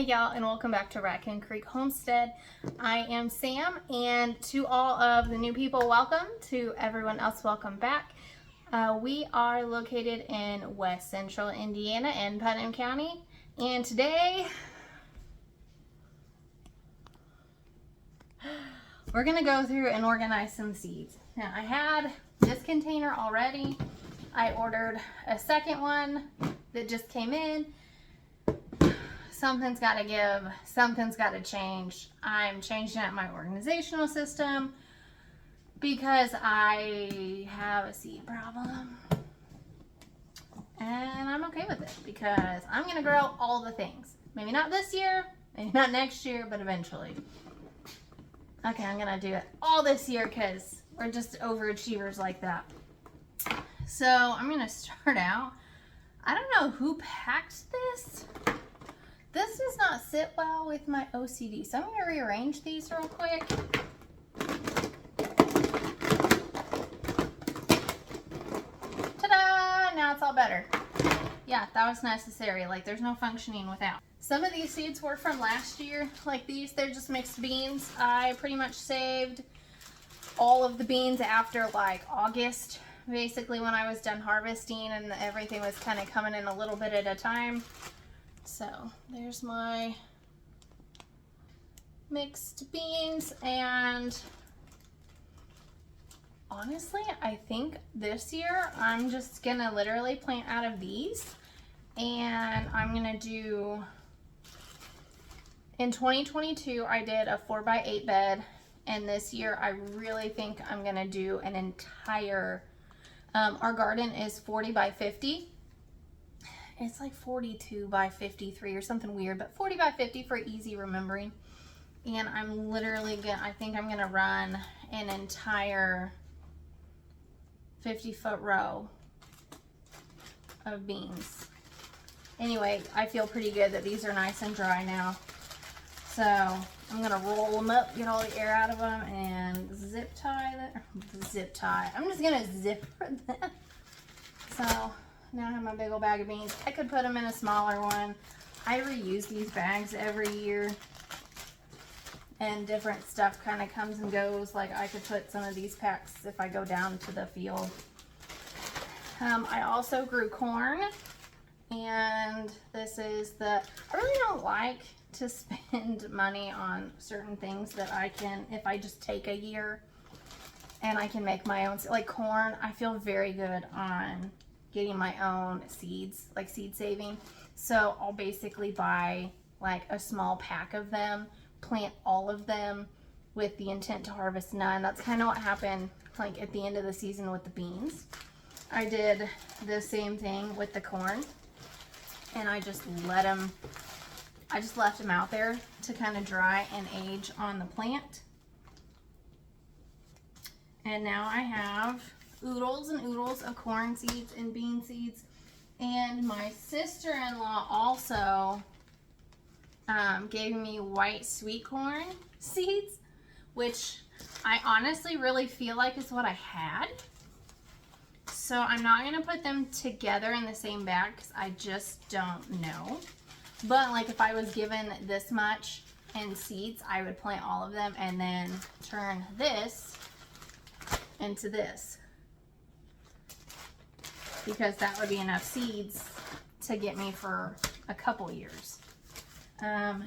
Hey y'all, and welcome back to Raccoon Creek Homestead. I am Sam, and to all of the new people, welcome. To everyone else, welcome back. We are located in West Central Indiana in Putnam County, and today we're gonna go through and organize some seeds. Now, I had this container already. I ordered a second one that just came in. Something's got to give, something's got to change. I'm changing up my organizational system because I have a seed problem. And I'm okay with it because I'm going to grow all the things. Maybe not this year, maybe not next year, but eventually. Okay, I'm going to do it all this year because we're just overachievers like that. So I'm going to start out. I don't know who packed this. This does not sit well with my OCD, so I'm going to rearrange these real quick. Ta-da! Now it's all better. Yeah, that was necessary. Like, there's no functioning without. Some of these seeds were from last year. Like these, they're just mixed beans. I pretty much saved all of the beans after like August, basically when I was done harvesting and everything was kind of coming in a little bit at a time. So there's my mixed beans, and honestly, I think this year I'm just gonna literally plant out of these, and I'm gonna do, in 2022 I did a 4x8 bed, and this year I really think I'm gonna do an entire, our garden is 40 by 50. It's like 42 by 53 or something weird, but 40 by 50 for easy remembering. And I'm literally I think I'm gonna run an entire 50-foot row of beans. Anyway, I feel pretty good that these are nice and dry now. So I'm gonna roll them up, get all the air out of them, and zip tie that. Zip tie. I'm just gonna zipper them. So now I have my big old bag of beans. I could put them in a smaller one. I reuse these bags every year, and different stuff kind of comes and goes. Like I could put some of these packs if I go down to the field. I also grew corn, and this is I really don't like to spend money on certain things that I can, if I just take a year and I can make my own, like corn. I feel very good on getting my own seeds, like seed saving. So I'll basically buy like a small pack of them, plant all of them with the intent to harvest none. That's kind of what happened like at the end of the season with the beans. I did the same thing with the corn, and I just left them out there to kind of dry and age on the plant. And now I have oodles and oodles of corn seeds and bean seeds. And my sister-in-law also gave me white sweet corn seeds, which I honestly really feel like is what I had. So I'm not going to put them together in the same bag because I just don't know. But like if I was given this much in seeds, I would plant all of them and then turn this into this, because that would be enough seeds to get me for a couple years.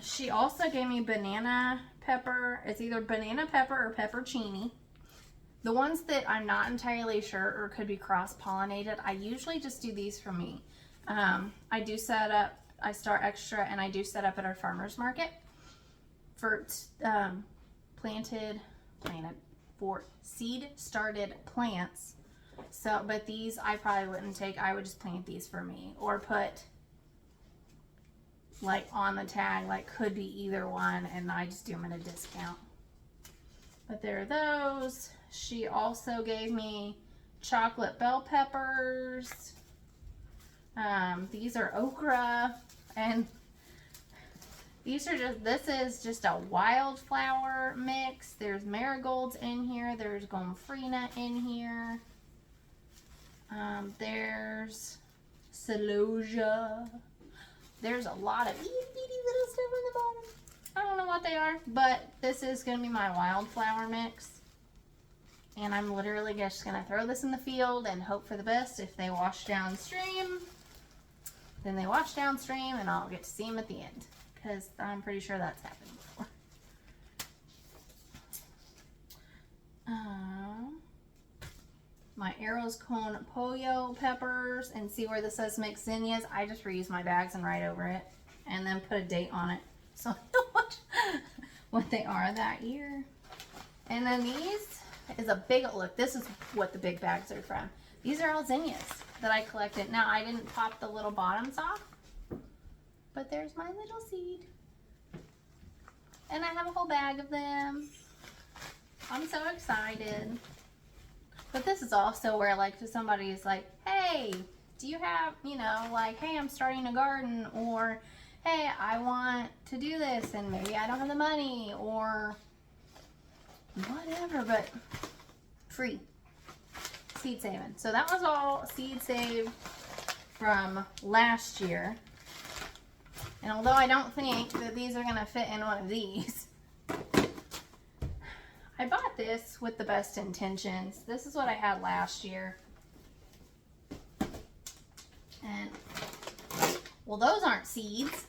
She also gave me banana pepper. It's either banana pepper or peppercini. The ones that I'm not entirely sure or could be cross-pollinated, I usually just do these for me. I do set up, I Star Extra, and I do set up at our farmer's market for planted for seed started plants. So, but these I probably wouldn't take. I would just plant these for me, or put like on the tag, like could be either one, and I just do them at a discount. But there are those. She also gave me chocolate bell peppers. These are okra, and these are this is just a wildflower mix. There's marigolds in here. There's gomphrena in here. There's celosia. there's a lot of itty bitty little stuff on the bottom. I don't know what they are, but this is going to be my wildflower mix. And I'm literally just going to throw this in the field and hope for the best. If they wash downstream, then they wash downstream and I'll get to see them at the end. Because I'm pretty sure that's happened before. My Arrows con pollo peppers, and see where this says mixed zinnias. I just reuse my bags and write over it and then put a date on it so I know what they are that year. And then these is a big look. This is what the big bags are from. These are all zinnias that I collected. Now I didn't pop the little bottoms off, but there's my little seed. And I have a whole bag of them. I'm so excited. But this is also where, like, if somebody is like, hey, do you have, you know, like, hey, I'm starting a garden, or hey, I want to do this and maybe I don't have the money, or whatever, but free. Seed saving. So that was all seed saved from last year. And although I don't think that these are going to fit in one of these, I bought this with the best intentions. This is what I had last year. And, well, those aren't seeds.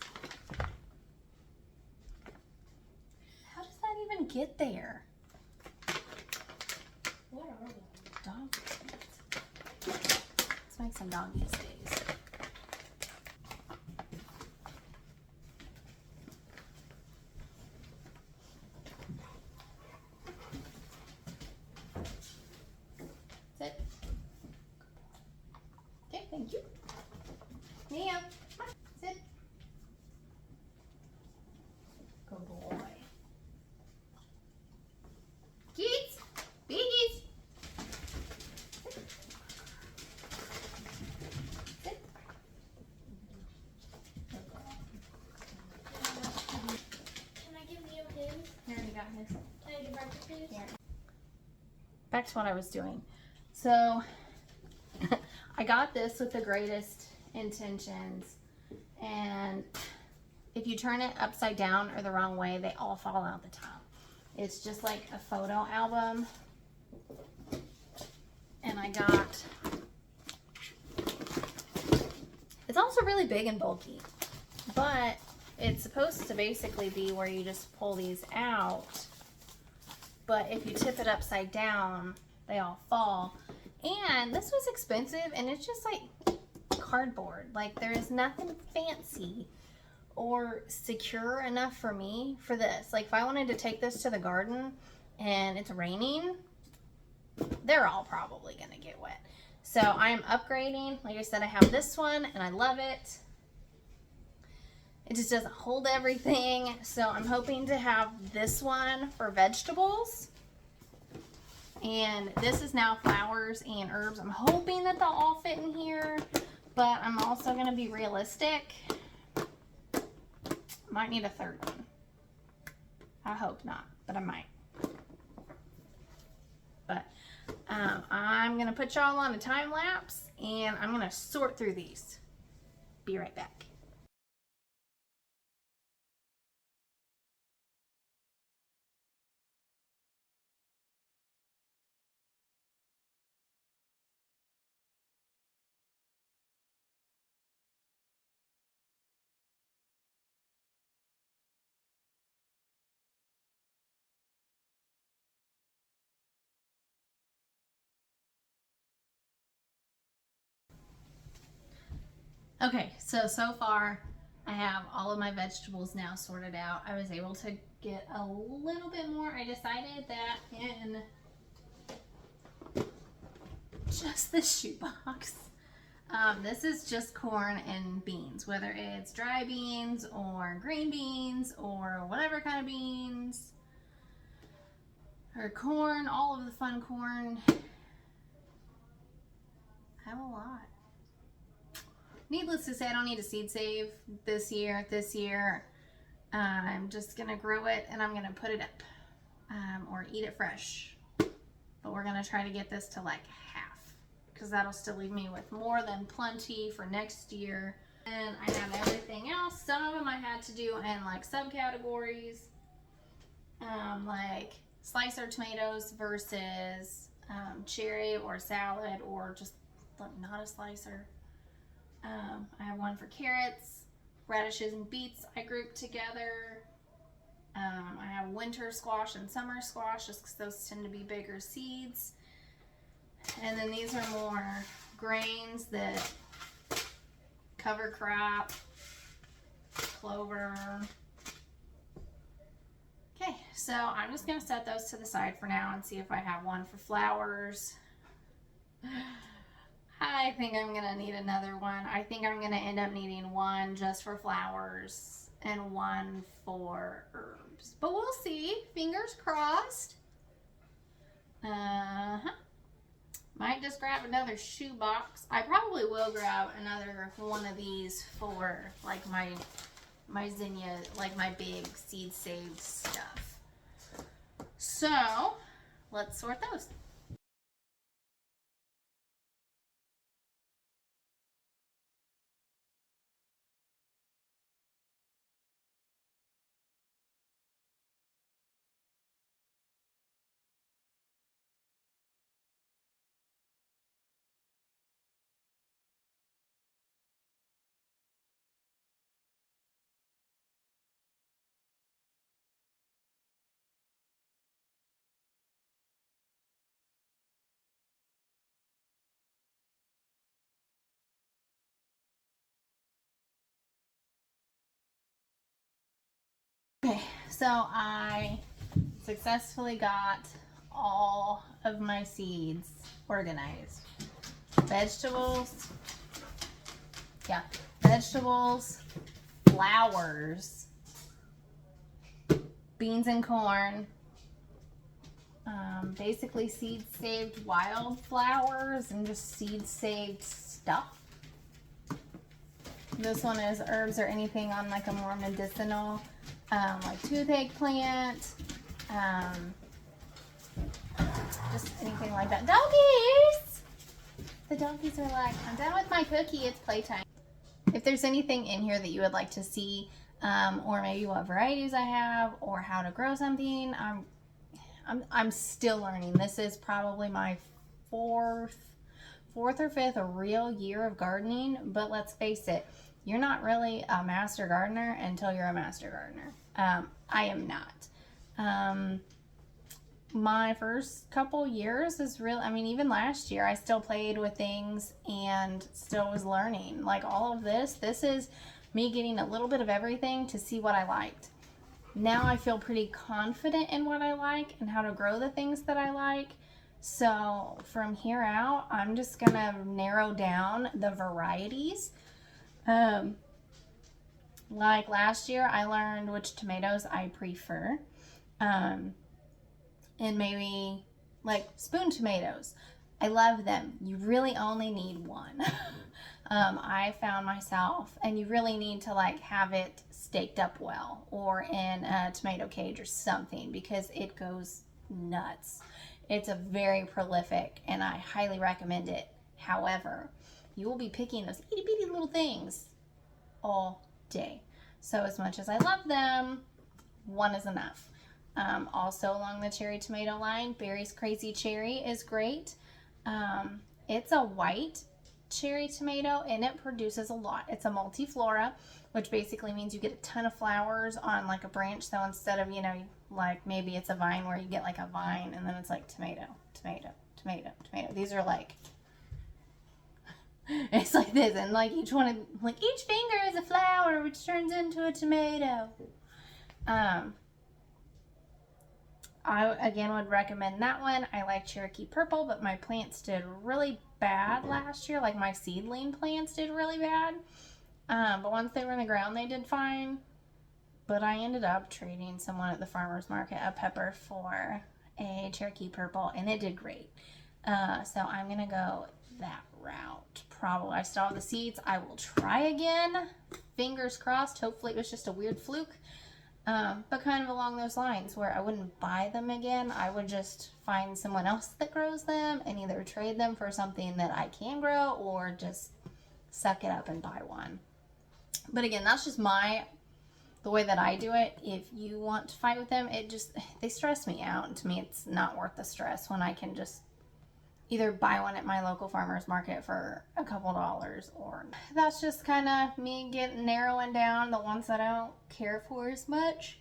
How does that even get there? What are they? Dog biscuits. Let's make some doggy stays. Sit. Okay, thank you. Mia, sit. Good boy. Kids, biggies. Sit. Can I give Leo his? I already got his. Can I give breakfast his? Yeah. Back to what I was doing. So I got this with the greatest intentions, and if you turn it upside down or the wrong way, they all fall out the top. It's just like a photo album. And I got, it's also really big and bulky, but it's supposed to basically be where you just pull these out, but if you tip it upside down, they all fall. And this was expensive, and it's just like cardboard. Like, there is nothing fancy or secure enough for me for this. Like, if I wanted to take this to the garden and it's raining, they're all probably gonna get wet. So I'm upgrading. Like I said, I have this one and I love it. It just doesn't hold everything. So I'm hoping to have this one for vegetables. And this is now flowers and herbs. I'm hoping that they'll all fit in here, but I'm also going to be realistic. Might need a third one. I hope not, but I might. But I'm going to put y'all on a time lapse, and I'm going to sort through these. Be right back. Okay, so far I have all of my vegetables now sorted out. I was able to get a little bit more. I decided that in just this shoebox, this is just corn and beans, whether it's dry beans or green beans or whatever kind of beans, or corn, all of the fun corn. I have a lot. Needless to say, I don't need a seed save this year. I'm just gonna grow it and I'm gonna put it up, or eat it fresh. But we're gonna try to get this to like half, because that'll still leave me with more than plenty for next year. And I have everything else. Some of them I had to do in like subcategories, like slicer tomatoes versus cherry or salad or just not a slicer. I have one for carrots, radishes, and beets I grouped together. I have winter squash and summer squash just because those tend to be bigger seeds. And then these are more grains that cover crop, clover. Okay, so I'm just going to set those to the side for now and see if I have one for flowers. I think I'm going to need another one. I think I'm going to end up needing one just for flowers and one for herbs. But we'll see. Fingers crossed. Might just grab another shoe box. I probably will grab another one of these for like my zinnia, like my big seed saved stuff. So let's sort those. Okay, so I successfully got all of my seeds organized. Vegetables, flowers, beans and corn, basically seed saved wildflowers and just seed saved stuff. This one is herbs or anything on like a more medicinal, like toothache plant, just anything like that. Doggies! The doggies are like, I'm done with my cookie, it's playtime. If there's anything in here that you would like to see, or maybe what varieties I have, or how to grow something, I'm still learning. This is probably my fourth or fifth real year of gardening, but let's face it, you're not really a master gardener until you're a master gardener. I am not. My first couple years is real. I mean, even last year, I still played with things and still was learning. Like all of this is me getting a little bit of everything to see what I liked. Now I feel pretty confident in what I like and how to grow the things that I like. So from here out, I'm just gonna narrow down the varieties. Like last year, I learned which tomatoes I prefer. And maybe like spoon tomatoes. I love them. You really only need one. I found myself, and you really need to like have it staked up well or in a tomato cage or something because it goes nuts. It's a very prolific and I highly recommend it. However, you will be picking those itty bitty little things all day. So as much as I love them, one is enough. Also along the cherry tomato line, Barry's Crazy Cherry is great. It's a white cherry tomato and it produces a lot. It's a multiflora, which basically means you get a ton of flowers on like a branch. So instead of, like maybe it's a vine where you get like a vine and then it's like tomato, tomato, tomato, tomato. These are like, it's like this, and like each finger is a flower which turns into a tomato. I again would recommend that one. I like Cherokee Purple, but my plants did really bad last year. Like my seedling plants did really bad. But once they were in the ground, they did fine. But I ended up trading someone at the farmer's market a pepper for a Cherokee Purple, and it did great. So I'm gonna go that route. Probably. I still have the seeds. I will try again. Fingers crossed. Hopefully it was just a weird fluke. But kind of along those lines where I wouldn't buy them again. I would just find someone else that grows them and either trade them for something that I can grow or just suck it up and buy one. But again, that's just the way that I do it. If you want to fight with them, they stress me out. And to me, it's not worth the stress when I can just either buy one at my local farmer's market for a couple dollars, or that's just kind of me narrowing down the ones that I don't care for as much.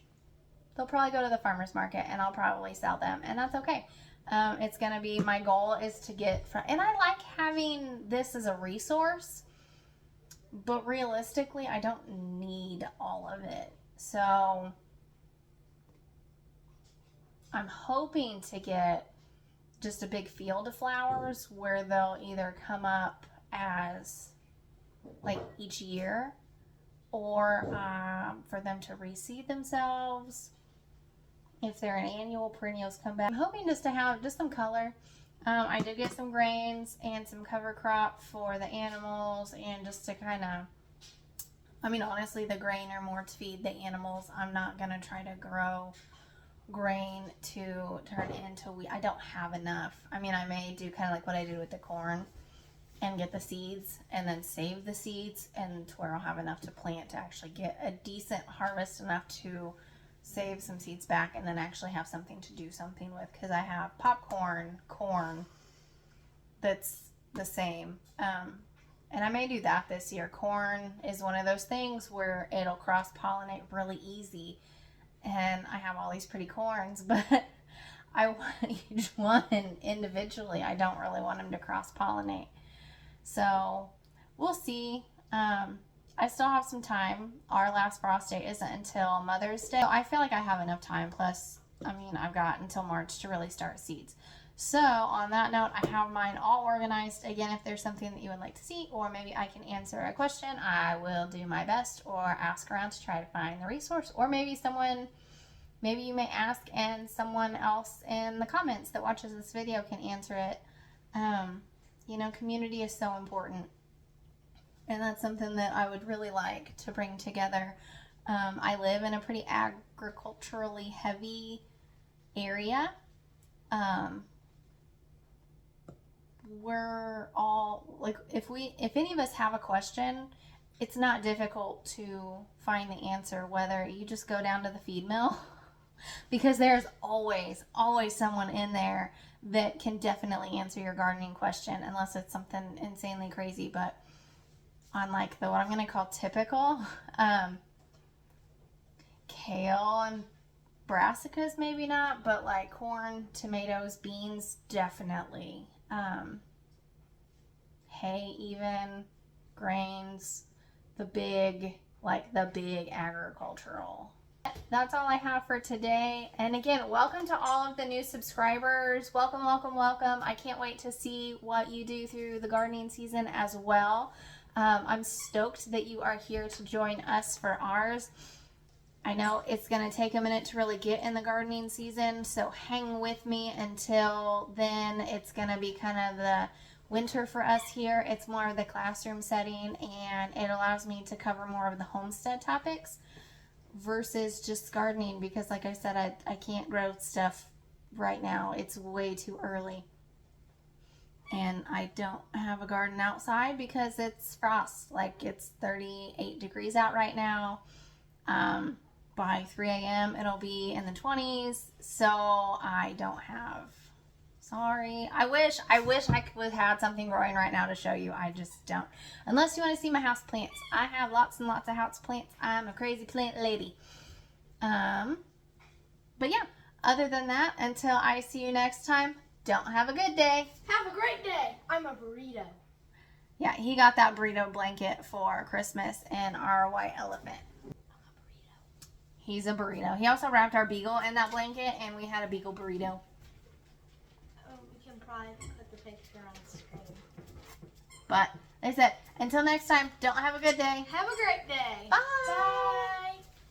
They'll probably go to the farmer's market and I'll probably sell them, and that's okay. It's going to be, my goal is to get from, and I like having this as a resource, but realistically, I don't need all of it. So I'm hoping to get just a big field of flowers where they'll either come up as like each year, or for them to reseed themselves. If they're an annual, perennials come back. I'm hoping just to have just some color. I did get some grains and some cover crop for the animals, and just to kind of, I mean, honestly, the grain are more to feed the animals. I'm not going to try to grow grain to turn into wheat. I don't have enough. I mean, I may do kind of like what I did with the corn and get the seeds and then save the seeds, and to where I'll have enough to plant to actually get a decent harvest, enough to save some seeds back and then actually have something to do something with, because I have popcorn, corn that's the same. And I may do that this year. Corn is one of those things where it'll cross-pollinate really easy. And I have all these pretty corns, but I want each one individually. I don't really want them to cross-pollinate. So we'll see. I still have some time. Our last frost date isn't until Mother's Day. So I feel like I have enough time. Plus, I mean, I've got until March to really start seeds. So on that note, I have mine all organized. Again, if there's something that you would like to see, or maybe I can answer a question, I will do my best, or ask around to try to find the resource, or maybe you may ask and someone else in the comments that watches this video can answer it. You know, community is so important, and that's something that I would really like to bring together. I live in a pretty agriculturally heavy area. We're all like, if any of us have a question, it's not difficult to find the answer, whether you just go down to the feed mill because there's always someone in there that can definitely answer your gardening question, unless it's something insanely crazy. But on like what I'm going to call typical, kale and brassicas, maybe not, but like corn, tomatoes, beans, definitely. Hay, even grains, the big agricultural. That's all I have for today. And again, welcome to all of the new subscribers. Welcome. I can't wait to see what you do through the gardening season as well. I'm stoked that you are here to join us for ours. I know it's going to take a minute to really get in the gardening season, so hang with me until then. It's going to be kind of the winter for us here. It's more of the classroom setting, and it allows me to cover more of the homestead topics versus just gardening, because like I said, I can't grow stuff right now. It's way too early. And I don't have a garden outside because it's frost. Like, it's 38 degrees out right now. By 3 a.m. it'll be in the 20s, so I don't have, sorry. I wish I could have had something growing right now to show you. I just don't. Unless you want to see my house plants. I have lots and lots of house plants. I'm a crazy plant lady. But yeah, other than that, until I see you next time, don't have a good day. Have a great day. I'm a burrito. Yeah, he got that burrito blanket for Christmas and our white elephant. He's a burrito. He also wrapped our beagle in that blanket, and we had a beagle burrito. Oh, we can probably put the picture on the screen. But, like I said, until next time, don't have a good day. Have a great day.